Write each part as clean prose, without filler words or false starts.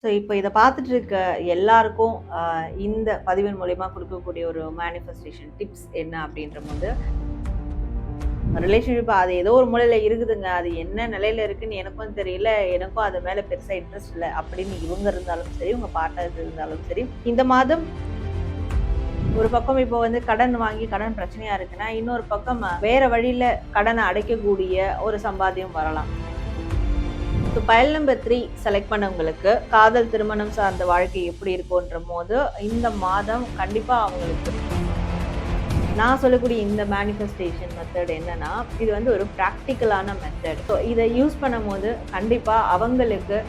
So இப்போ இதை பார்த்துட்டு இருக்க எல்லாருக்கும் இந்த பதிவின் மூலயமா கொடுக்கக்கூடிய ஒரு மேனிஃபெஸ்டேஷன் டிப்ஸ் என்ன அப்படின்ற போது, ரிலேஷன்ஷிப் அது ஏதோ ஒரு மூலையில் இருக்குதுங்க, அது என்ன நிலையில இருக்குன்னு எனக்கும் தெரியல, எனக்கும் அது மேலே பெருசாக இன்ட்ரெஸ்ட் இல்லை அப்படின்னு இவங்க இருந்தாலும் சரி, உங்கள் பார்ட்னர் இருந்தாலும் சரி, இந்த மாதம் ஒரு பக்கம் இப்போ வந்து கடன் வாங்கி கடன் பிரச்சனையா இருக்குன்னா, இன்னொரு பக்கம் வேற வழியில கடனை அடைக்கக்கூடிய ஒரு சம்பாத்தியம் வரலாம். ஸோ பயல் நம்பர் 3 செலக்ட் பண்ணவங்களுக்கு காதல் திருமணம் சார்ந்த வாழ்க்கை எப்படி இருக்கும்ன்ற போது இந்த மாதம் கண்டிப்பாக அவங்களுக்கு நான் சொல்லக்கூடிய இந்த மேனிஃபெஸ்டேஷன் மெத்தட் என்னன்னா, இது வந்து ஒரு ப்ராக்டிக்கலான மெத்தட். ஸோ இதை யூஸ் பண்ணும் போது கண்டிப்பாக அவங்களுக்கு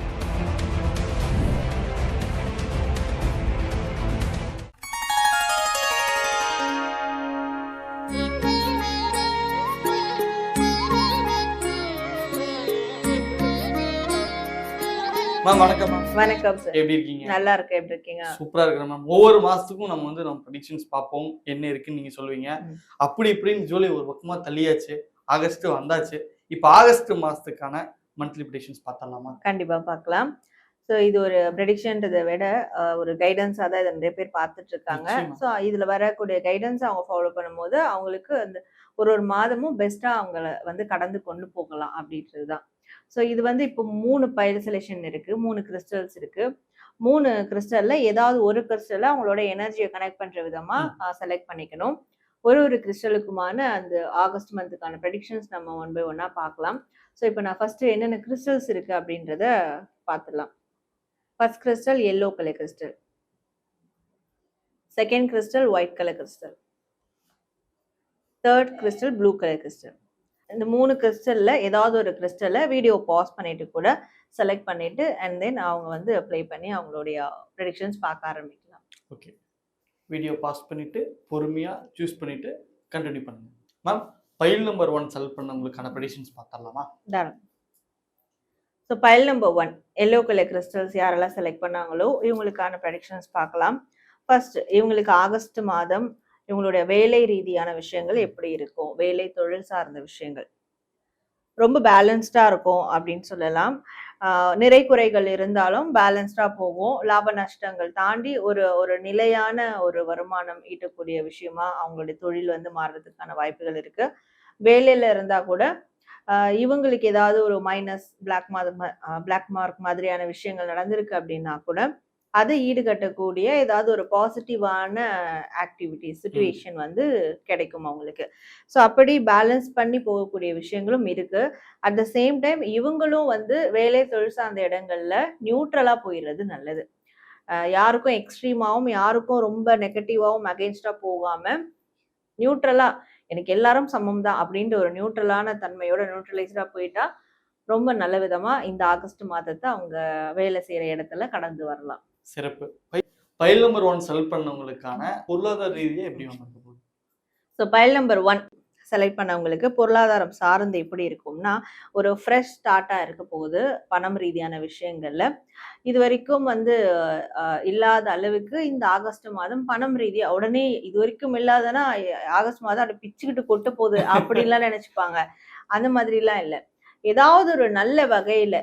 வணக்கம் மேம். வணக்கம் சார். எப்படி இருக்கீங்க? நல்லா இருக்கு. எப்படி இருக்கீங்க? சூப்பரா இருக்கிறேன் மேம். ஒவ்வொரு மாசத்துக்கும் நம்ம ப்ரெடிக்ஷன்ஸ் பார்ப்போம், என்ன இருக்குன்னு நீங்க சொல்லுவீங்க. அப்படி இப்படின்னு ஜூலை ஒரு பக்கமா தள்ளியாச்சு, ஆகஸ்ட் வந்தாச்சு. இப்போ ஆகஸ்ட் மாசத்துக்கான மந்த்லி ப்ரெடிக்ஷன்ஸ் பார்த்தலாமா? கண்டிப்பா பார்க்கலாம். ஸோ இது ஒரு ப்ரெடிக்ஷன்றதை விட ஒரு கைடன்ஸாக தான் இதை நிறைய பேர் பார்த்துட்டு இருக்காங்க. ஸோ இதில் வரக்கூடிய கைடன்ஸ் அவங்க ஃபாலோ பண்ணும்போது அவங்களுக்கு அந்த ஒரு மாதமும் பெஸ்ட்டாக அவங்கள வந்து கடந்து கொண்டு போகலாம் அப்படின்றது தான். ஸோ இது வந்து இப்போ 3 பைல் செலெக்ஷன் இருக்கு, 3 கிறிஸ்டல்ஸ் இருக்கு. 3 கிறிஸ்டல்ல ஏதாவது ஒரு கிறிஸ்டல்ல அவங்களோட எனர்ஜியை கனெக்ட் பண்ற விதமா செலக்ட் பண்ணிக்கணும். ஒரு கிறிஸ்டலுக்குமான அந்த ஆகஸ்ட் மந்த்துக்கான ப்ரெடிக்ஷன்ஸ் நம்ம 1 by 1 பார்க்கலாம். ஸோ இப்போ நான் ஃபர்ஸ்ட் என்னென்ன கிறிஸ்டல்ஸ் இருக்கு அப்படின்றத பார்த்துடலாம். First crystal yellow colour crystal, second crystal white colour crystal, third crystal blue colour crystal. இந்த 3 கிறிஸ்டல்ல ஏதாவது ஒரு கிறிஸ்டலை வீடியோ பாஸ் பண்ணிட்டு கூட செலக்ட் பண்ணிட்டு அண்ட் தென் அவங்க வந்து அப்ளை பண்ணி அவங்களுடைய ப்ரெடிக்ஷன்ஸ் பார்க்க ஆரம்பிக்கலாம். ஓகே, வீடியோ பாஸ் பண்ணிட்டு பொறுமையா சூஸ் பண்ணிட்டு கண்டினியூ பண்ணுங்க மேம். பைல் நம்பர் 1 செலக்ட் பண்ணவங்களுக்கான ப்ரெடிக்ஷன்ஸ் பார்த்தலாமா? தாராளம். So pile number 1 yellow colour crystals யாரெல்லாம் செலக்ட் பண்ணாங்களோ இவங்களுக்கான ப்ரெடிக்ஷன்ஸ் பார்க்கலாம். ஃபர்ஸ்ட் இவங்களுக்கு ஆகஸ்ட் மாதம் இவங்களுடைய வேலை ரீதியான விஷயங்கள் எப்படி இருக்கும், வேலை தொழில் சார்ந்த விஷயங்கள் ரொம்ப பேலன்ஸ்டா இருக்கும் அப்படின்னு சொல்லலாம். நிறை குறைகள் இருந்தாலும் பேலன்ஸ்டா போகும். லாப நஷ்டங்கள் தாண்டி ஒரு நிலையான ஒரு வருமானம் ஈட்டக்கூடிய விஷயமா அவங்களுடைய தொழில் வந்து மாறுறதுக்கான வாய்ப்புகள் இருக்கு. வேலையில இருந்தா கூட இவங்களுக்கு ஏதாவது ஒரு மைனஸ் பிளாக் மார்க் மாதிரியான விஷயங்கள் நடந்திருக்கு அப்படின்னா கூட அதை ஈடுகட்டக்கூடிய ஏதாவது ஒரு பாசிட்டிவான ஆக்டிவிட்டி சிச்சுவேஷன் வந்து கிடைக்கும் அவங்களுக்கு. ஸோ அப்படி பேலன்ஸ் பண்ணி போகக்கூடிய விஷயங்களும் இருக்கு. அட் த சேம் டைம் இவங்களும் வந்து வேலை தொழில் சார்ந்த இடங்கள்ல நியூட்ரலா போயிடுறது நல்லது. யாருக்கும் எக்ஸ்ட்ரீமாவும் யாருக்கும் ரொம்ப நெகட்டிவாவும் அகெயின்ஸ்டா போகாம நியூட்ரலா எனக்கு எல்லாரும் சமம் தான் அப்படின்ற ஒரு நியூட்ரலான தன்மையோட நியூட்ரலைஸ்டா போயிட்டா ரொம்ப நல்ல விதமா இந்த ஆகஸ்ட் மாதத்தை அவங்க வேலை செய்யற இடத்துல கடந்து வரலாம். சிறப்பு. பைல் நம்பர் 1 செலக்ட் பண்ணவங்களுக்கான பொருளாதார ரீதியா எப்படி வந்திருக்கு? ஸோ பைல் நம்பர் 1 செலக்ட் பண்ணவங்களுக்கு பொருளாதாரம் சார்ந்து எப்படி இருக்கும்னா, ஒரு ஃப்ரெஷ் ஸ்டார்ட்டாக இருக்க போகுது பணம் ரீதியான விஷயங்கள்ல. இது வரைக்கும் வந்து இல்லாத அளவுக்கு இந்த ஆகஸ்ட் மாதம் பணம் ரீதியா உடனே இது வரைக்கும் இல்லாதனா ஆகஸ்ட் மாதம் அப்படி பிச்சுக்கிட்டு கொட்ட போகுது அப்படின்லாம் நினைச்சுப்பாங்க. அந்த மாதிரிலாம் இல்லை. ஏதாவது ஒரு நல்ல வகையில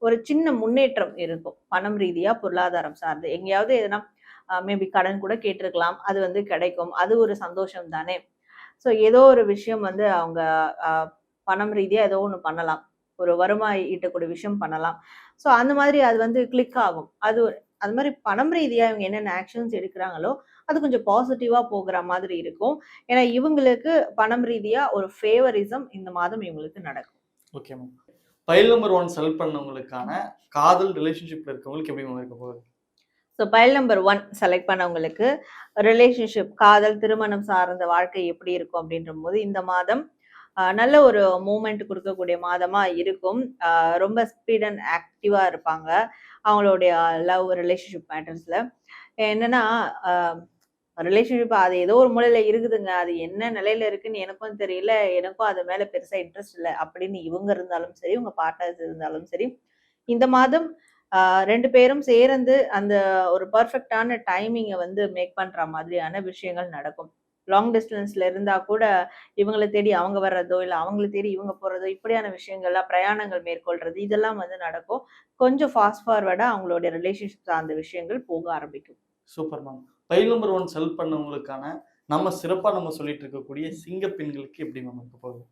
ஒரு சின்ன முன்னேற்றம் இருக்கும் பணம் ரீதியா பொருளாதாரம் சார்ந்து. எங்கேயாவது எதனா மேபி கடன் கூட கேட்டிருக்கலாம், அது வந்து கிடைக்கும். அது ஒரு சந்தோஷம் தானே. ஸோ ஏதோ ஒரு விஷயம் வந்து அவங்க பணம் ரீதியா ஏதோ ஒன்று பண்ணலாம், ஒரு வருமாய் ஈட்டக்கூடிய விஷயம் பண்ணலாம். ஸோ அந்த மாதிரி அது வந்து கிளிக் ஆகும். அது மாதிரி பணம் ரீதியா இவங்க என்னென்ன ஆக்ஷன்ஸ் எடுக்கிறாங்களோ அது கொஞ்சம் பாசிட்டிவா போகிற மாதிரி இருக்கும். ஏன்னா இவங்களுக்கு பணம் ரீதியா ஒரு ஃபேவரிசம் இந்த மாதம் இவங்களுக்கு நடக்கும். Okay ma'am. Pile number 1 select பண்ணவங்களுக்கான காதல் ரிலேஷன்ஷிப்ல இருக்கவங்களுக்கு எப்படி இருக்க போகுது? ஸோ பைல் நம்பர் 1 செலக்ட் பண்ணவங்களுக்கு ரிலேஷன்ஷிப் காதல் திருமணம் சார்ந்த வாழ்க்கை எப்படி இருக்கும் அப்படின்ற போது இந்த மாதம் நல்ல ஒரு மூமெண்ட் கொடுக்கக்கூடிய மாதமா இருக்கும். ரொம்ப ஸ்பீட் அண்ட் ஆக்டிவா இருப்பாங்க அவங்களுடைய லவ் ரிலேஷன்ஷிப் மேட்டர்ஸ்ல. என்னன்னா ரிலேஷன்ஷிப் அது ஏதோ ஒரு மூலையில இருக்குதுங்க, அது என்ன நிலையில இருக்குன்னு எனக்கும் தெரியல, எனக்கும் அது மேல பெருசா இன்ட்ரெஸ்ட் இல்லை அப்படின்னு இவங்க இருந்தாலும் சரி, உங்க பார்ட்னர்ஸ் இருந்தாலும் சரி, இந்த மாதம் 2 பேரும் சேர்ந்து அந்த ஒரு பர்ஃபெக்டான டைமிங்கை வந்து மேக் பண்ற மாதிரியான விஷயங்கள் நடக்கும். லாங் டிஸ்டன்ஸ்ல இருந்தா கூட இவங்கள தேடி அவங்க வர்றதோ, இல்ல அவங்கள தேடி இவங்க போறதோ, இப்படியான விஷயங்கள்லாம் பிரயாணங்கள் மேற்கொள்றது இதெல்லாம் வந்து நடக்கும். கொஞ்சம் ஃபாஸ்ட் ஃபார்வர்டா அவங்களுடைய ரிலேஷன்ஷிப் சார்ந்த விஷயங்கள் போக ஆரம்பிக்கும். Super ma'am. File number 1 select பண்ணவங்களுக்கான நம்ம சொல்லிட்டு இருக்கக்கூடிய சிங்க பெண்களுக்கு எப்படி மேம் இருக்க போகுது?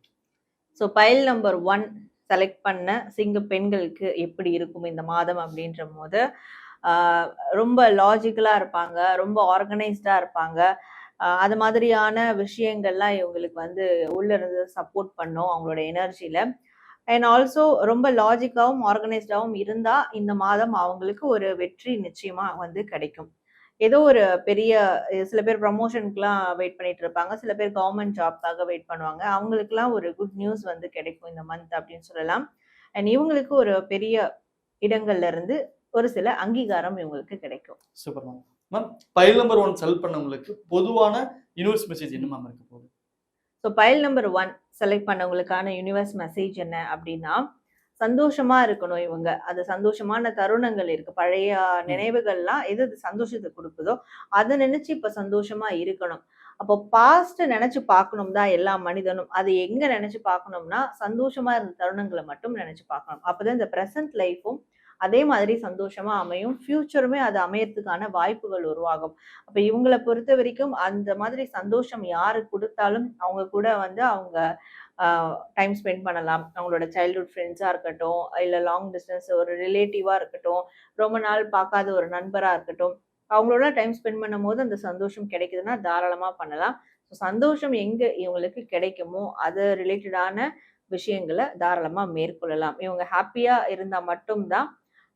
ஸோ பைல் நம்பர் 1 செலக்ட் பண்ண சிங்க பெண்களுக்கு எப்படி இருக்கும் இந்த மாதம் அப்படின்றபோது, ரொம்ப லாஜிக்கலா இருப்பாங்க, ரொம்ப ஆர்கனைஸ்டா இருப்பாங்க. அது மாதிரியான விஷயங்கள்லாம் இவங்களுக்கு வந்து உள்ள இருந்து சப்போர்ட் பண்ணும் அவங்களோட எனர்ஜில. அண்ட் ஆல்சோ ரொம்ப லாஜிக்காவும், ஆர்கனைஸ்டாவும் இருந்தா இந்த மாதம் அவங்களுக்கு ஒரு வெற்றி நிச்சயமா வந்து கிடைக்கும். ஏதோ ஒரு பெரிய சில பேர் ப்ரமோஷனுக்குலாம் வெயிட் பண்ணிட்டு இருப்பாங்க. சில பேர் கவர்ன்மெண்ட் ஜாப்க்காக வெயிட் பண்ணுவாங்க. அவங்களுக்குலாம் ஒரு குட் நியூஸ் வந்து கிடைக்கும் இந்த மந்த் அப்படின்னு சொல்லலாம். அண்ட் இவங்களுக்கு ஒரு பெரிய இடங்கள்ல இருந்து ஒரு சில அங்கீகாரம் இவங்களுக்கு கிடைக்கும். Super ma'am. Ma'am file number 1 select பண்ணவங்களுக்கு பொதுவான யூனிவர்ஸ் மெசேஜ் என்ன மேம் இருக்க போகுது? ஸோ பைல் நம்பர் 1 செலக்ட் பண்ணவங்களுக்கான யூனிவர்ஸ் மெசேஜ் என்ன அப்படின்னா, சந்தோஷமா இருக்கணும் இவங்க. அது சந்தோஷமான தருணங்கள் இருக்கு. பழைய நினைவுகள்லாம் எது எது சந்தோஷத்த குடுக்குதோ, அத நினைச்சு இப்ப சந்தோஷமா இருக்கணும். அப்போ பாஸ்ட்ட நெனச்சு பார்க்கணும் தான் எல்லா மனிதனும். அது எங்க நெனச்சு பார்க்கணும்னா, சந்தோஷமா இருந்த தருணங்கள மட்டும் நெனச்சு பார்க்கணும். அப்பதான் இந்த பிரசன்ட் லைஃப்பும் அதே மாதிரி சந்தோஷமா அமையும். ஃபியூச்சருமே அது அமையறதுக்கான வாய்ப்புகள் உருவாகும். அப்ப இவங்கள பொறுத்தவரைக்கும் அந்த மாதிரி சந்தோஷம் யாரு குடுத்தாலும், அவங்க கூட வந்து அவங்க டைம் ஸ்பெண்ட் பண்ணலாம். அவங்களோட சைல்ட்ஹுட் ஃப்ரெண்ட்ஸா இருக்கட்டும், இல்ல லாங் டிஸ்டன்ஸ் ஒரு ரிலேட்டிவா இருக்கட்டும், ரொம்ப நாள் பார்க்காத ஒரு நண்பரா இருக்கட்டும், அவங்களோட டைம் ஸ்பெண்ட் பண்ணும்போது அந்த சந்தோஷம் கிடைக்குதுன்னா தாராளமா பண்ணலாம். சந்தோஷம் எங்க இவங்களுக்கு கிடைக்குமோ, அது ரிலேட்டடான விஷயங்கள தாராளமா மேற்கொள்ளலாம். இவங்க ஹேப்பியா இருந்தா மட்டும் தான்,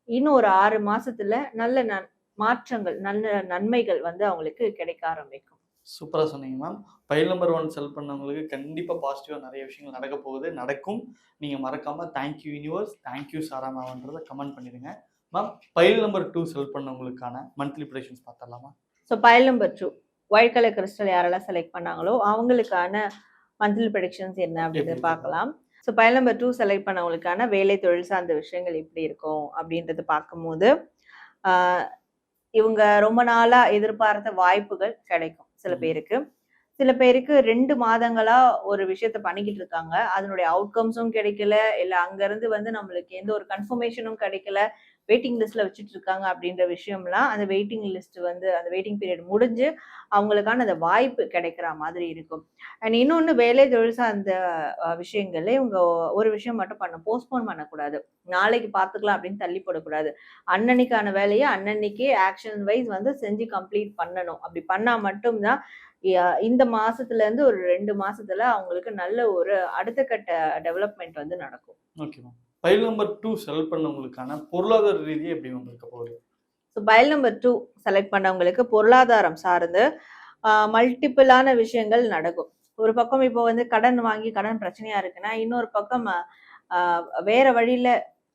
இன்னும் ஒரு 6 மாசத்துல நல்ல மாற்றங்கள், நல்ல நன்மைகள் வந்து அவங்களுக்கு கிடைக்க ஆரம்பிக்கும். சூப்பரா சொன்னீங்க மேம். ஃபைல் நம்பர் 1 செலக்ட் பண்ணவங்களுக்கு கண்டிப்பா பாசிட்டிவா நெறைய விஷயங்கள் நடக்க போகுது, நடக்கும். நீங்க மறக்காம thank you universe, thank you Sara மேம்ன்றத கமெண்ட் பண்ணிடுங்க. மேம் ஃபைல் நம்பர் 2 செலக்ட் பண்ணவங்களுக்கான மந்த்லி ப்ரெடிக்ஷன்ஸ் பார்த்தரலாமா? So pile number 2 white colour crystal யாரெல்லாம் செலக்ட் பண்ணாங்களோ, அவங்களுக்கான மந்த்லி ப்ரெடிக்ஷன்ஸ் என்ன எப்படி அப்படின்றத இருக்கு? பார்க்கலாம். ஸோ பைல் நம்பர் 2 செலக்ட் பண்ணவங்களுக்கான வேலை தொழில் சார்ந்த விஷயங்கள் எப்படி இருக்கும் அப்படின்றத பார்க்கும்போது, ஆ இவங்க ரொம்ப நாளா எதிர்பார்த்த வாய்ப்புகள் கிடைக்கும் சில பேருக்கு. சில பேருக்கு 2 மாதங்களா ஒரு விஷயத்த பண்ணிக்கிட்டு இருக்காங்க. அதனுடைய அவுட்கம்ஸும் கிடைக்கல. இல்ல அங்கருந்து வந்து நம்மளுக்கு எந்த ஒரு கன்ஃபர்மேஷனும் கிடைக்கல. வெயிட்டிங் லிஸ்ட்ல வச்சுட்டு இருக்காங்க அப்படின்ற விஷயம்லாம் அந்த வெயிட்டிங் லிஸ்ட் வந்து அந்த வெயிட்டிங் பீரியட் முடிஞ்சு அவங்களுக்கான அந்த வாய்ப்பு கிடைக்கிற மாதிரி இருக்கும். அண்ட் இன்னொன்னு வேலை தொழில் சார்ந்த விஷயங்கள்ல இவங்க ஒரு விஷயம் மட்டும் போஸ்ட்போன் பண்ணக்கூடாது. நாளைக்கு பார்த்துக்கலாம் அப்படின்னு தள்ளி போடக்கூடாது. அன்னன்னைக்கான வேலைய அன்னன்னைக்கே ஆக்ஷன் வைஸ் வந்து செஞ்சு கம்ப்ளீட் பண்ணணும். அப்படி பண்ணா மட்டும் தான் இந்த மாசத்துல இருந்து ஒரு 2 மாசத்துல அவங்களுக்கு நல்ல ஒரு அடுத்த கட்ட டெவலப்மெண்ட் வந்து நடக்கும். Okay ma'am. File number 2 select பண்ணவங்களுக்கான பொருளாதார ரீதியா எப்படி மேம் இருக்க போகுது? ஸோ பைல் நம்பர் 2 செலக்ட் பண்ணவங்களுக்கு பொருளாதாரம் சார்ந்து மல்டிபிளான விஷயங்கள் நடக்கும். ஒரு பக்கம் இப்போ வந்து கடன் வாங்கி கடன் பிரச்சனையா இருக்குன்னா, இன்னொரு பக்கம் வேற வழியில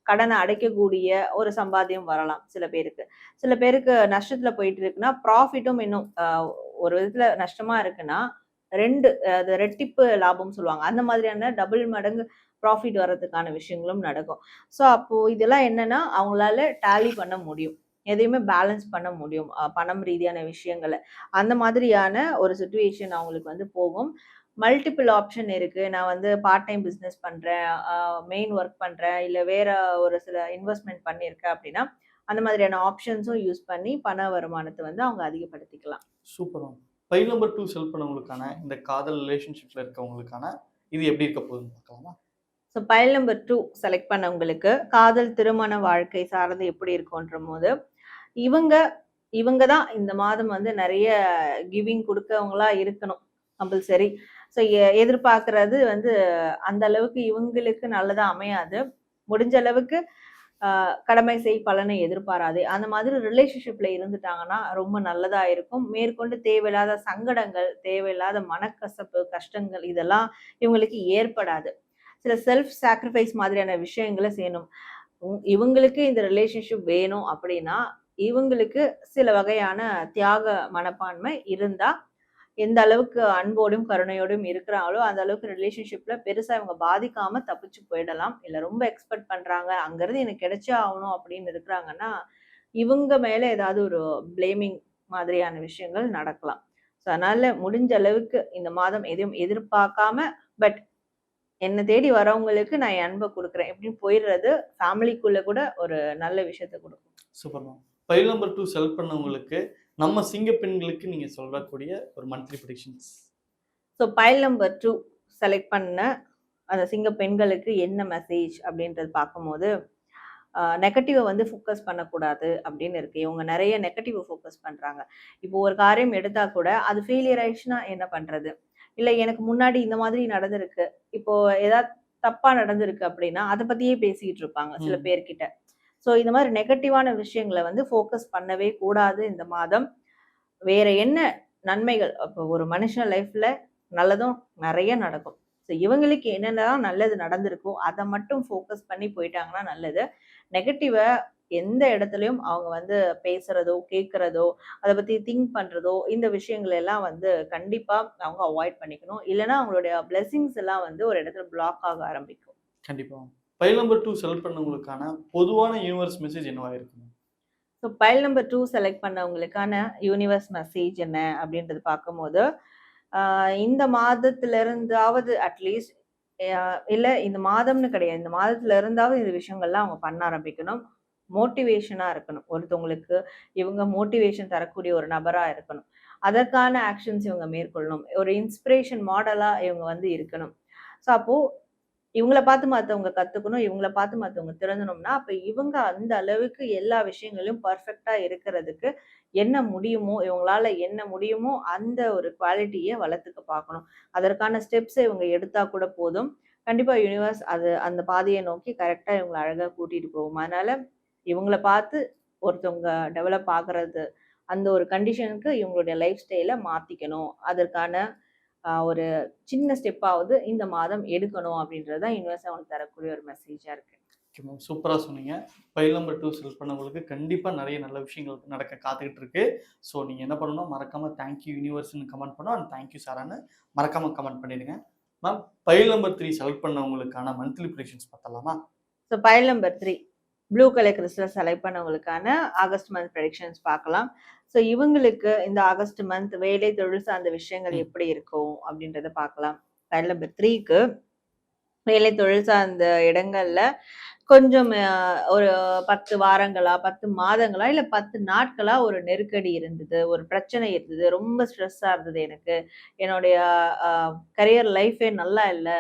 கடன அடைக்கக்கூடிய ஒரு சம்பாத்தியம் வரலாம் சில பேருக்கு. சில பேருக்கு நஷ்டத்துல போயிட்டு இருக்குன்னா, ப்ராஃபிட்டும் இன்னும் ஒரு விதத்துல நஷ்டமா இருக்குன்னா, 2 அது ரெட்டிப்பு லாபம் சொல்லுவாங்க. அந்த மாதிரியான டபுள் மடங்கு ப்ராஃபிட் வர்றதுக்கான விஷயங்களும் நடக்கும். ஸோ அப்போ இதெல்லாம் என்னன்னா, அவங்களால டேலி பண்ண முடியும். எதையுமே பேலன்ஸ் பண்ண முடியும். பணம் ரீதியான விஷயங்கள. அந்த மாதிரியான ஒரு சிச்சுவேஷன் அவங்களுக்கு வந்து போகும். மல்டிபிள் ஆப்ஷன் இருக்கு. நான் வந்து பார்ட் டைம் பிசினஸ் பண்றேன். மெயின் ஒர்க் பண்றேன். இல்ல வேற ஒரு சில இன்வெஸ்ட்மென்ட் பண்ணியிருக்கேன் அப்படின்னா, அந்த மாதிரியான ஆப்ஷன்ஸும் யூஸ் பண்ணி பண வருமானத்த வந்து அவங்க அதிகப்படுத்திக்கலாம். Super ma'am. File number 2 select பண்ணவங்களுக்கான இந்த காதல் ரிலேஷன்ஷிப்ல இருக்கவங்களுக்கான இது எப்படி இருக்க போகுதுன்னு பார்க்கலாமா? ஸோ பைல் நம்பர் 2 செலக்ட் பண்ணவங்களுக்கு காதல், திருமண வாழ்க்கை சார்ந்து எப்படி இருக்குன்றபோது, இவங்க இவங்க தான் இந்த மாதம் வந்து நெறைய கிவிங் குடுக்கவங்களா இருக்கணும். கம்பல்சரி. ஸோ எதிர்பார்க்கிறது வந்து அந்த அளவுக்கு இவங்களுக்கு நல்லதா அமையாது. முடிஞ்ச அளவுக்கு கடமை செய் பலனை எதிர்பாராதே. அந்த மாதிரி ரிலேஷன்ஷிப்ல இருந்துட்டாங்கன்னா, ரொம்ப நல்லதா இருக்கும். மேற்கொண்டு தேவையில்லாத சங்கடங்கள், தேவையில்லாத மனக்கசப்பு, கஷ்டங்கள் இதெல்லாம் இவங்களுக்கு ஏற்படாது. சில செல்ஃப் சாக்ரிஃபைஸ் மாதிரியான விஷயங்கள செய்யணும். இவங்களுக்கு இந்த ரிலேஷன்ஷிப் வேணும் அப்படின்னா, இவங்களுக்கு சில வகையான தியாக மனப்பான்மை இருந்தா, எந்த அளவுக்கு அன்போடும், கருணையோடும் இருக்கிறாங்களோ, அந்த அளவுக்கு ரிலேஷன்ஷிப்ல பெருசா இவங்க பாதிக்காம தப்பிச்சு போயிடலாம். இல்ல ரொம்ப எக்ஸ்பெக்ட் பண்றாங்க, அங்கருந்து எனக்கு கிடைச்சே ஆகணும் அப்படின்னு இருக்கிறாங்கன்னா, இவங்க மேல ஏதாவது ஒரு பிளேமிங் மாதிரியான விஷயங்கள் நடக்கலாம். ஸோ அதனால முடிஞ்ச அளவுக்கு இந்த மாதம் எதையும் எதிர்பார்க்காம பட் என்ன தேடி வரவங்களுக்கு நான் என் அன்பை கொடுக்குறேன் எப்படின்னு போயிடுறது ஃபேமிலிக்குள்ள கூட ஒரு நல்ல விஷயத்த கொடுக்கும். Super ma'am. Pile number 2 select பண்ணவங்களுக்கு நம்ம சிங்க பெண்களுக்கு நீங்க சொல்லக்கூடிய ஒரு monthly predictions. So pile number 2 select பண்ண அந்த சிங்க பெண்களுக்கு என்ன மெசேஜ் அப்படின்றது பார்க்கும்போது நெகட்டிவை வந்து ஃபோக்கஸ் பண்ணக்கூடாது அப்படின்னு இருக்கு. இவங்க நிறைய நெகட்டிவை ஃபோக்கஸ் பண்றாங்க. இப்போ ஒரு காரியம் எடுத்தா கூட அது ஃபெயிலியர் ஆயிடுச்சுன்னா என்ன பண்றது? இல்ல எனக்கு முன்னாடி இந்த மாதிரி நடந்திருக்கு. இப்போ ஏதாவது தப்பா நடந்திருக்கு அப்படின்னா அதை பத்தியே பேசிக்கிட்டு இருப்பாங்க சில பேர்கிட்ட. ஸோ இந்த மாதிரி நெகட்டிவான விஷயங்களை வந்து ஃபோக்கஸ் பண்ணவே கூடாது இந்த மாதம். வேற என்ன நன்மைகள் இப்போ ஒரு மனுஷன் லைஃப்ல நல்லதும் நிறைய நடக்கும். ஸோ இவங்களுக்கு என்னென்னலாம் நல்லது நடந்திருக்கோ அதை மட்டும் ஃபோக்கஸ் பண்ணி போயிட்டாங்கன்னா நல்லது. நெகட்டிவை எந்த இடத்துலையும் அவங்க வந்து பேசுறதோ கேட்கறதோ அதை பத்தி திங்க் பண்றதோ இந்த விஷயங்கள் எல்லாம் வந்து கண்டிப்பா அவங்க அவாய்ட் பண்ணிக்கணும். இல்லைன்னா அவங்களுடைய பிளெஸிங்ஸ் எல்லாம் வந்து ஒரு இடத்துல பிளாக் ஆக ஆரம்பிக்கும். கண்டிப்பா. பைல் நம்பர் 2 செலக்ட் பண்ணவங்களுக்கான பொதுவான யூனிவர்ஸ் மெசேஜ் என்னவா இருக்கும்? ஸோ பைல் நம்பர் 2 செலக்ட் பண்ணவங்களுக்கான யூனிவர்ஸ் மெசேஜ் என்ன அப்படின்றது பார்க்கும்போது இந்த மாதத்துல இருந்தாவது அட்லீஸ்ட் இல்ல இந்த மாதம்னு கிடையாது, இந்த மாதத்துல இருந்தாவது இந்த விஷயங்கள்லாம் அவங்க பண்ண ஆரம்பிக்கணும். மோட்டிவேஷனா இருக்கணும். ஒருத்தவங்களுக்கு இவங்க மோட்டிவேஷன் தரக்கூடிய ஒரு நபரா இருக்கணும். அதற்கான ஆக்ஷன்ஸ் இவங்க மேற்கொள்ளணும். ஒரு இன்ஸ்பிரேஷன் மாடலா இவங்க வந்து இருக்கணும். ஸோ அப்போ இவங்கள பார்த்து மத்தவங்க கத்துக்கணும். இவங்கள பார்த்து மத்தவங்க திருந்தணும்னா, அப்ப இவங்க அந்த அளவுக்கு எல்லா விஷயங்களையும் பெர்ஃபெக்ட்டா இருக்கிறதுக்கு என்ன முடியுமோ, இவங்களால என்ன முடியுமோ அந்த ஒரு குவாலிட்டிய வளர்த்துக்க பார்க்கணும். அதற்கான ஸ்டெப்ஸ இவங்க எடுத்தா கூட போதும். கண்டிப்பா யூனிவர்ஸ் அது அந்த பாதைய நோக்கி கரெக்ட்டா இவங்கள அழகா கூட்டிட்டு போகும். அதனால இவங்கள பார்த்து ஒருத்தவங்க டெவலப் ஆகுறது, அந்த ஒரு கண்டிஷனுக்கு இவங்களுடைய லைஃப் ஸ்டைல மாத்திக்கணும். அதற்கான ஒரு சின்ன ஸ்டெப்பாவது இந்த மாதம் எடுக்கணும் அப்படின்றது தான் யூனிவர்ஸ் அவங்களுக்கு தரக்கூடிய ஒரு மெசேஜா இருக்கு. Okay ma'am. சூப்பரா சொன்னீங்க. பைல் நம்பர் 2 செலக்ட் பண்ணவங்களுக்கு கண்டிப்பா நிறைய நல்ல விஷயங்கள் நடக்க காத்துக்கிட்டு இருக்கு. ஸோ நீங்க என்ன பண்ணணும், மறக்காம தேங்க் யூ யூனிவர்ஸ்ன்னு கமெண்ட் பண்ணணும். அண்ட் தேங்க் யூ சாரான்னு மறக்காம கமெண்ட் பண்ணிடுங்க. மேம், பைல் நம்பர் 3 செலக்ட் பண்ணவங்களுக்கான மந்த்லி ப்ரெடிக்ஷன்ஸ் பார்த்தலாமா? So pile number 3 blue colour crystal select பண்ணவங்களுக்கான ஆகஸ்ட் மந்த் ப்ரெடிக்ஷன்ஸ் பார்க்கலாம். ஸோ இவங்களுக்கு இந்த ஆகஸ்ட் மந்த் வேலை தொழில் சார்ந்த விஷயங்கள் எப்படி இருக்கும் அப்படின்றத பார்க்கலாம். பைல் நம்பர் 3க்கு வேலை தொழில் சார்ந்த இடங்கள்ல கொஞ்சம் ஒரு 10 வாரங்களா 10 மாதங்களா இல்ல 10 நாட்களா ஒரு நெருக்கடி இருந்தது, ஒரு பிரச்சனை இருந்தது, ரொம்ப ஸ்ட்ரெஸ்ஸா இருந்தது எனக்கு. என்னுடைய கரியர் லைஃபே நல்லா இல்ல.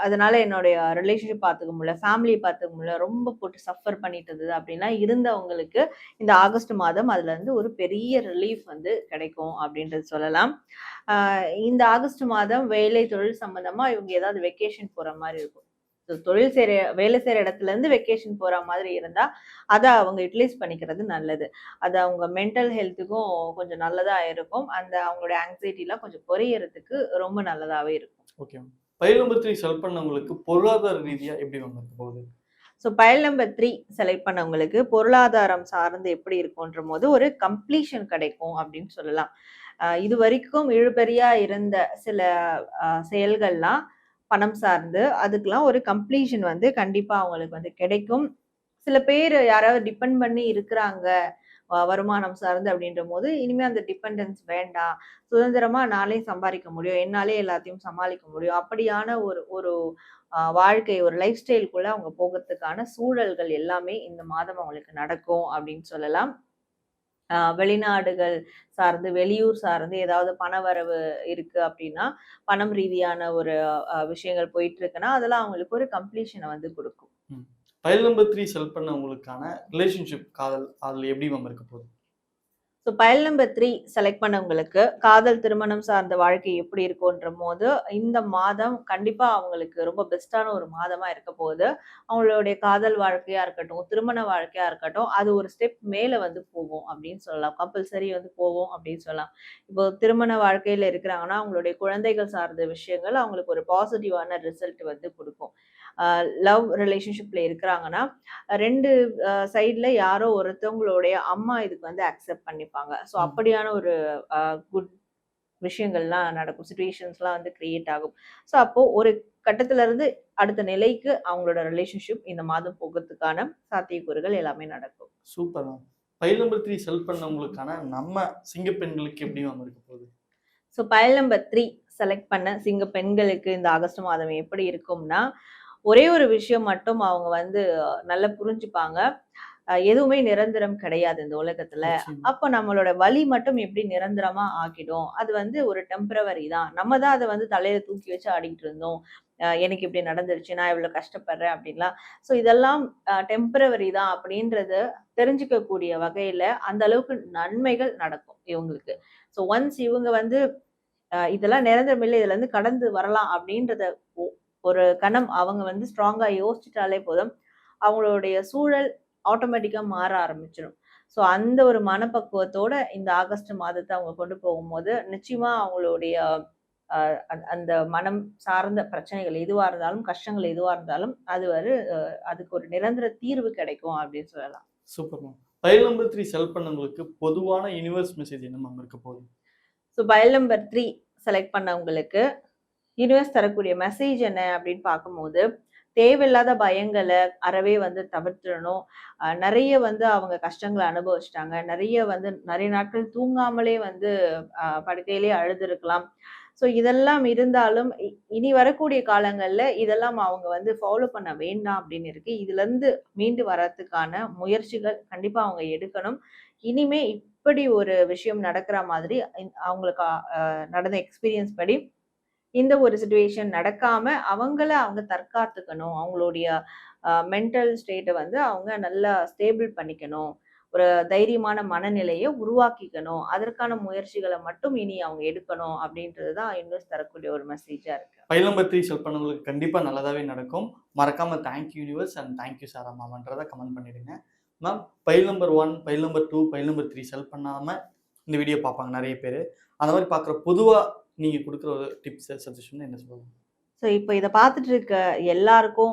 அதனால என்னுடைய ரிலேஷன்ஷிப் பார்த்துக்க முடியல, ஃபேமிலி பார்த்துக்க முடியல, ரொம்ப போட்டு சஃபர் பண்ணிட்டு இருந்தது அப்படின்லாம் இருந்தவங்களுக்கு இந்த ஆகஸ்ட் மாதம் அதுல இருந்து ஒரு பெரிய ரிலீஃப் வந்து கிடைக்கும் அப்படின்றது சொல்லலாம். இந்த ஆகஸ்ட் மாதம் வேலை தொழில் சம்பந்தமா இவங்க ஏதாவது வெக்கேஷன் போற மாதிரி இருக்கும். தொழில் செய்யற வேலை செய்யற இடத்துல இருந்து வெக்கேஷன் போற மாதிரி இருந்தா அதை அவங்க யூட்டிலைஸ் பண்ணிக்கிறது நல்லது. அது அவங்க மென்டல் ஹெல்த்துக்கும் கொஞ்சம் நல்லதா இருக்கும். அந்த அவங்களுடைய ஆங்ஸைட்டிலாம் கொஞ்சம் குறையறதுக்கு ரொம்ப நல்லதாவே இருக்கும். Okay ma'am. Pile number 3 select பண்ணவங்களுக்கு பொருளாதார ரீதியா எப்படி மேம் இருக்க போகுது? ஸோ பைல் நம்பர் 3 செலக்ட் பண்ணவங்களுக்கு பொருளாதாரம் சார்ந்து எப்படி இருக்குன்ற போது ஒரு கம்ப்ளீஷன் கிடைக்கும் அப்படின்னு சொல்லலாம். இது வரைக்கும் இழுபறியா இருந்த சில செயல்கள்லாம் பணம் சார்ந்து அதுக்கெல்லாம் ஒரு கம்ப்ளீஷன் வந்து கண்டிப்பா அவங்களுக்கு வந்து கிடைக்கும். சில பேர் யாராவது டிபெண்ட் பண்ணி இருக்கிறாங்க வருமானம் சார்ந்து அப்படின்ற போது இனிமே அந்த டிபெண்டன்ஸ் வேண்டாம், சுதந்திரமா நானே சம்பாதிக்க முடியும், என்னாலே எல்லாத்தையும் சமாளிக்க முடியும் அப்படியான ஒரு ஒரு வாழ்க்கை ஒரு லைஃப் ஸ்டைலுக்குள்ள அவங்க போகிறதுக்கான சூழல்கள் எல்லாமே இந்த மாதம் அவங்களுக்கு நடக்கும் அப்படின்னு சொல்லலாம். வெளிநாடுகள் சார்ந்து வெளியூர் சார்ந்து ஏதாவது பணவரவு இருக்கு அப்படின்னா பணம் ரீதியான ஒரு விஷயங்கள் போயிட்டு இருக்குன்னா அதெல்லாம் அவங்களுக்கு ஒரு கம்ப்ளீஷனை வந்து கொடுக்கும். பைல் நம்பர் 3 செலக்ட் பண்ணவங்களுக்கான ரிலேஷன்ஷிப் காதல் அதுல எப்படி மேம் இருக்க போகுது? ஸோ பைல் நம்பர் 3 செலக்ட் பண்ணவங்களுக்கு காதல் திருமணம் சார்ந்த வாழ்க்கை எப்படி இருக்குன்ற போது இந்த மாதம் கண்டிப்பா அவங்களுக்கு ரொம்ப பெஸ்டான ஒரு மாதமா இருக்க போகுது. அவங்களுடைய காதல் வாழ்க்கையா இருக்கட்டும், திருமண வாழ்க்கையா இருக்கட்டும், அது ஒரு ஸ்டெப் மேல வந்து போகும் அப்படின்னு சொல்லலாம். கம்பல்சரி வந்து போகும் அப்படின்னு சொல்லலாம். இப்போ திருமண வாழ்க்கையில இருக்கிறாங்கன்னா அவங்களுடைய குழந்தைகள் சார்ந்த விஷயங்கள் அவங்களுக்கு ஒரு பாசிட்டிவான ரிசல்ட் வந்து கொடுக்கும். லவ் ரிலேஷன்ஷிப்ல இருக்கிறாங்கன்னா 2 சைட்ல யாரோ ஒருத்தவங்களுடைய அம்மா இதுக்கு வந்து அக்செப்ட் பண்ணிப்பாங்க. ஸோ அப்படியான ஒரு குட் விஷயங்கள்லாம் நடக்கும். சிச்சுவேஷன்ஸ்லாம் வந்து கிரியேட் ஆகும். ஸோ அப்போ ஒரு கட்டத்துல இருந்து அடுத்த நிலைக்கு அவங்களோட ரிலேஷன்ஷிப் இந்த மாதம் போகிறதுக்கான சாத்தியக்கூறுகள் எல்லாமே நடக்கும். Super ma'am. ஃபைல் நம்பர் 3 செல் பண்ணவங்களுக்கான நம்ம சிங்க பெண்களுக்கு எப்படி மேம் இருக்க போகுது? ஸோ பைல் நம்பர் 3 செலக்ட் பண்ண சிங்க பெண்களுக்கு இந்த ஆகஸ்ட் மாதம் எப்படி இருக்கும்னா, ஒரே ஒரு விஷயம் மட்டும் அவங்க வந்து நல்லா புரிஞ்சுப்பாங்க. எதுவுமே நிரந்தரம் கிடையாது இந்த உலகத்துல. நிச்சயமா. அப்ப நம்மளோட வலி மட்டும் எப்படி நிரந்தரமா ஆக்கிடும். அது வந்து ஒரு டெம்பரவரி தான். நம்ம தான் அத வந்து தலையில தூக்கி வச்சு ஆடிக்கிட்டு இருந்தோம். எனக்கு இப்படி நடந்துருச்சு. நான் இவ்வளோ கஷ்டப்படுறேன் அப்படின்லாம். ஸோ இதெல்லாம் டெம்பரவரி தான் அப்படின்றத தெரிஞ்சுக்கக்கூடிய வகையில அந்த அளவுக்கு நன்மைகள் நடக்கும் இவங்களுக்கு. ஸோ ஒன்ஸ் இவங்க வந்து இதெல்லாம் நிரந்தரம் இல்லை. இதுல இருந்து கடந்து வரலாம் அப்படின்றத ஒ ஒரு கணம் அவங்க வந்து ஸ்ட்ராங்கா யோசிச்சுட்டாலே போதும். அவங்களுடைய சூழல் ஆட்டோமேட்டிக்கா மாற ஆரம்பிச்சிடும். ஸோ அந்த ஒரு மனப்பக்குவத்தோட இந்த ஆகஸ்ட் மாதத்த அவங்க கொண்டு போகும்போது, நிச்சயமா அவங்களுடைய அ அந்த மனம் சார்ந்த பிரச்சனைகள் எதுவா இருந்தாலும், கஷ்டங்கள் எதுவா இருந்தாலும், அது ஒரு அதுக்கு ஒரு நிரந்தர தீர்வு கிடைக்கும் அப்படின்னு சொல்லலாம். Super ma'am. ஃபைல் நம்பர் 3 செல் பண்ணவங்களுக்கு பொதுவான யுனிவர்ஸ் மெசேஜ் என்ன மேம் இருக்க போகுது? ஸோ பைல் நம்பர் 3 செலக்ட் பண்ணவங்களுக்கு யூனிவர்ஸ் தரக்கூடிய மெசேஜ் என்ன அப்படின்னு பார்க்கும்போது, தேவையில்லாத பயங்கள அறவே வந்து தவிர்த்துடணும். நெறைய வந்து அவங்க கஷ்டங்கள அனுபவிச்சுட்டாங்க. நெறைய நாட்கள் தூங்காமலே வந்து படுக்கையிலேயே அழுதுருக்கலாம். ஸோ இதெல்லாம் இருந்தாலும், இனி வரக்கூடிய காலங்கள்ல இதெல்லாம் அவங்க வந்து ஃபாலோ பண்ண வேண்டாம் அப்படின்னு இருக்கு. இதுலருந்து மீண்டு வரதுக்கான முயற்சிகள் கண்டிப்பா அவங்க எடுக்கணும். இனிமே இப்படி ஒரு விஷயம் நடக்கிற மாதிரி அவங்களுக்கு நடந்த எக்ஸ்பீரியன்ஸ் படி இந்த ஒரு சிச்சுவேஷன் நடக்காம அவங்க தற்காத்துக்கணும். அவங்களுடைய மென்டல் ஸ்டேட்ட வந்து அவங்க நல்லா ஸ்டேபிள் பண்ணிக்கணும். ஒரு தைரியமான மனநிலைய உருவாக்கிக்கணும். அதற்கான முயற்சிகள மட்டும் இனி அவங்க எடுக்கணும் அப்படின்றது தான் யூனிவர்ஸ் தரக்கூடிய ஒரு மெசேஜா இருக்கு. ஃபைல் நம்பர் 3 செல் பண்ணவங்களுக்கு கண்டிப்பா நல்லதாவே நடக்கும். மறக்காம thank you universe and thank you Sara மேம்ன்றத கமெண்ட் பண்ணிடுங்க. Ma'am file number 1, file number 2, file number 3 sell பண்ணாம இந்த வீடியோ பார்ப்பாங்க நெறைய பேரு. அந்த மாரி பார்க்குற பொதுவா நீங்க குடுக்குற ஒரு டிப்ஸ், சஜஷன் என்ன சொல்லுங்க? ஸோ இப்ப இத பார்த்துட்டு இருக்க எல்லாருக்கும்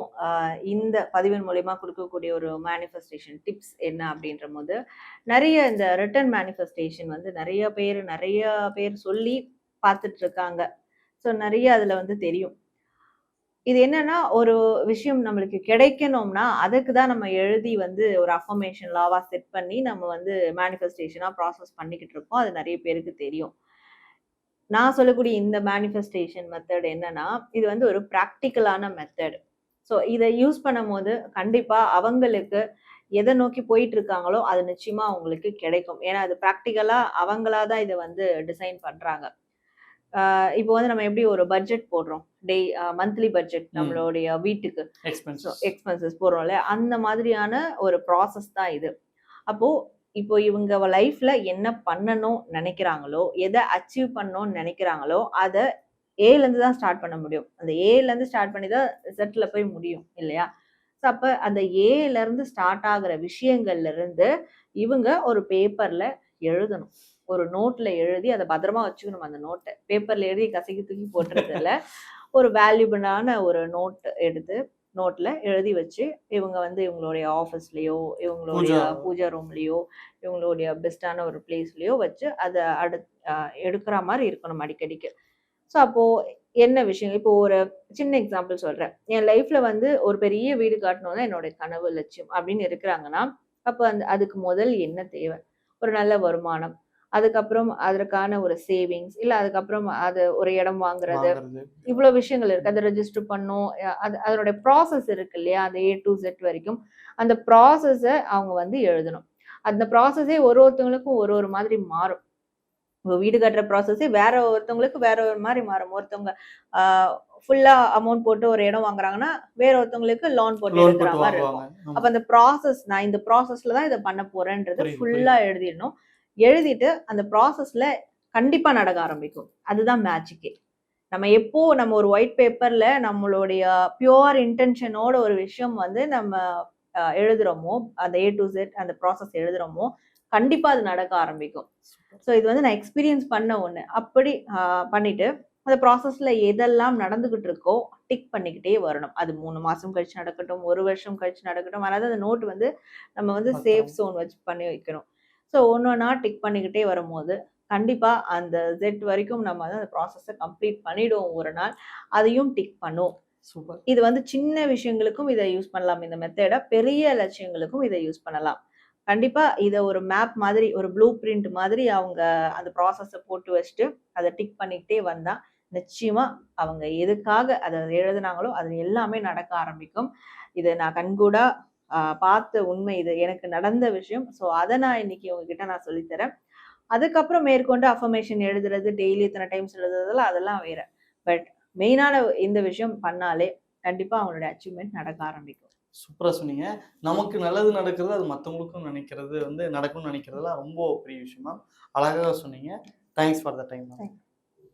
இந்த பதிவின் மூலியமா குடுக்கக்கூடிய ஒரு மேனிஃபெஸ்டேஷன் டிப்ஸ் என்ன அப்படின்றபோது, நெறைய இந்த ரிட்டன் மேனிஃபெஸ்டேஷன் வந்து நெறைய பேர் சொல்லி பார்த்துட்டு இருக்காங்க. ஸோ நெறைய அதுல வந்து தெரியும். இது என்னன்னா, ஒரு விஷயம் நம்மளுக்கு கிடைக்கணும்னா, அதுக்கு தான் நம்ம எழுதி வந்து ஒரு அஃபர்மேஷன் லாவா செட் பண்ணி நம்ம வந்து மேனிஃபெஸ்டேஷனா ப்ராசஸ் பண்ணிக்கிட்டு இருக்கோம். அது நெறைய பேருக்கு தெரியும். நான் சொல்லக்கூடிய இந்த மேனிஃபெஸ்டேஷன் மெத்தட் என்னன்னா, இது வந்து ஒரு பிராக்டிகலான மெத்தட். ஸோ இத யூஸ் பண்ணும்போது, கண்டிப்பா அவங்களுக்கு எத நோக்கி போயிட்டு இருக்காங்களோ, அது நிச்சயமா அவங்களுக்கு கிடைக்கும். ஏன்னா, அது பிராக்டிகலா அவங்களா தான் இத வந்து டிசைன் பண்றாங்க. இப்போ வந்து நம்ம எப்படி ஒரு பட்ஜெட் போடுறோம். மந்த்லி பட்ஜெட் நம்மளுடைய வீட்டுக்கு. எக்ஸ்பென்சஸ் போடுறோம்ல, அந்த மாதிரியான ஒரு ப்ராசஸ் தான் இது. அப்போ இப்போ இவங்க லைஃப்ல என்ன பண்ணணும் நினைக்கிறாங்களோ, எத அச்சீவ் பண்ணணும்னு நினைக்கிறாங்களோ, அத ஏல இருந்து தான் ஸ்டார்ட் பண்ண முடியும். அந்த ஏல இருந்து ஸ்டார்ட் பண்ணி தான் இசட்ல போய் முடியும் இல்லையா? ஸோ அப்ப அந்த ஏல இருந்து ஸ்டார்ட் ஆகுற விஷயங்கள்ல இருந்து இவங்க ஒரு பேப்பர்ல எழுதணும். ஒரு நோட்ல எழுதி அத பத்திரமா வச்சுக்கணும் அந்த நோட்ட. பேப்பர்ல எழுதி கசக்கி தூக்கி போட்டுறது இல்ல. ஒரு வேல்யூபிளான ஒரு நோட் எடுத்து நோட்ல எழுதி வச்சு, இவங்க வந்து இவங்களுடைய ஆஃபீஸ்லயோ, இவங்களுடைய பூஜா ரூம்லயோ, இவங்களுடைய பெஸ்ட்டான ஒரு பிளேஸ்லயோ வச்சு அத எடுக்கிற மாரி இருக்கணும் அடிக்கடிக்கு. ஸோ அப்போ என்ன விஷயம்? இப்போ ஒரு சின்ன எக்ஸாம்பிள் சொல்றேன். என் லைஃப்ல வந்து ஒரு பெரிய வீடு கட்டணும் தான் என்னோட கனவு, லட்சியம் அப்படின்னு இருக்கிறாங்கன்னா, அப்ப அதுக்கு முதல் என்ன தேவை? ஒரு நல்ல வருமானம். அதுக்கப்புறம் அதற்கான ஒரு சேவிங்ஸ், இல்ல அதுக்கப்புறம் அது ஒரு இடம் வாங்குறது. இவ்ளோ விஷயங்கள் இருக்கு. அத ரெஜிஸ்டர் பண்ணும். அதனுடைய ப்ராசஸ் இருக்கு இல்லையா? அந்த ஏ டூ இசட் வரைக்கும். அந்த ப்ராசஸ அவங்க வந்து எழுதணும். அந்த ப்ராசஸே ஒருத்தவங்களுக்கும் ஒரு மாதிரி மாறும். வீடு கட்டுற ப்ராசஸே வேற ஒருத்தவங்களுக்கு வேற ஒரு மாரி மாறும். ஒருத்தவங்க ஆ ஃபுல்லா அமௌண்ட் போட்டு ஒரு இடம் வாங்குறாங்கன்னா, வேற ஒருத்தவங்களுக்கு லோன் போட்டு எடுக்கிற மாரி இருக்கும். அப்ப அந்த ப்ராசஸ் நான் இந்த ப்ராசஸ்ல தான் இத பண்ண போறேன்றத ஃபுல்லா எழுதிடணும். எழுதிட்டு அந்த ப்ராசஸ்ல கண்டிப்பா நடக்க ஆரம்பிக்கும். அதுதான் மேஜிக்கே. நம்ம ஒரு ஒயிட் பேப்பர்ல நம்மளுடைய பியூர் இன்டென்ஷனோட ஒரு விஷயம் வந்து நம்ம எழுதுறோமோ, அந்த ஏ டூ இசட் அந்த ப்ராசஸ் எழுதுறோமோ, கண்டிப்பா அது நடக்க ஆரம்பிக்கும். ஸோ இது வந்து நான் எக்ஸ்பீரியன்ஸ் பண்ண ஒண்ணு. அப்படி பண்ணிட்டு அந்த ப்ராசஸ்ல எதெல்லாம் நடந்துகிட்டு இருக்கோ, டிக் பண்ணிக்கிட்டே வரணும். அது 3 மாசம் கழிச்சு நடக்கட்டும், 1 வருஷம் கழிச்சு நடக்கட்டும். அதாவது அந்த நோட் வந்து நம்ம வந்து சேஃப் ஜோன் வச்சு பண்ணி வைக்கணும். ஸோ ஒண்ணொன்னா டிக் பண்ணிக்கிட்டே வரும்போது, கண்டிப்பா அந்த இசட் வரைக்கும் நம்ம வந்து அந்த ப்ராசஸ கம்ப்ளீட் பண்ணிடுவோம் ஒரு நாள். அதையும் டிக் பண்ணுவோம். சூப்பர். இது வந்து சின்ன விஷயங்களுக்கும் இத யூஸ் பண்ணலாம் இந்த மெத்தட. பெரிய லட்சியங்களுக்கும் இத யூஸ் பண்ணலாம். கண்டிப்பா இத ஒரு மேப் மாதிரி, ஒரு ப்ளூ பிரிண்ட் மாதிரி அவங்க அந்த ப்ராசஸ போட்டு வச்சுட்டு, அத டிக் பண்ணிக்கிட்டே வந்தா, நிச்சயமா அவங்க எதுக்காக அத எழுதுனாங்களோ, அது எல்லாமே நடக்க ஆரம்பிக்கும். இத நான் கண்கூடா பார்த்த உண்மை இது. எனக்கு நடந்த விஷயம். ஸோ, அத நான் இன்னைக்கு உங்ககிட்ட நான் சொல்லி தரேன். அதுக்கப்புறம் மேற்கொண்டு அஃபர்மேஷன் எழுதுறது, டெய்லி இத்தன டைம்ஸ் எழுதுறதெல்லாம் அதெல்லாம் வேற. பட் மெயினான இந்த விஷயம் பண்ணாலே, கண்டிப்பா அவங்களுடைய அச்சீவ்மென்ட் நடக்க ஆரம்பிக்கும். சூப்பரா சொன்னீங்க. நமக்கு நல்லது நடக்கிறது, அது மத்தவங்களுக்கும் நினைக்கிறது வந்து நடக்கும்னு நினைக்கிறதெல்லாம் ரொம்ப பெரிய விஷயம் மேம். அழகா சொன்னீங்க. Thanks for the time ma'am.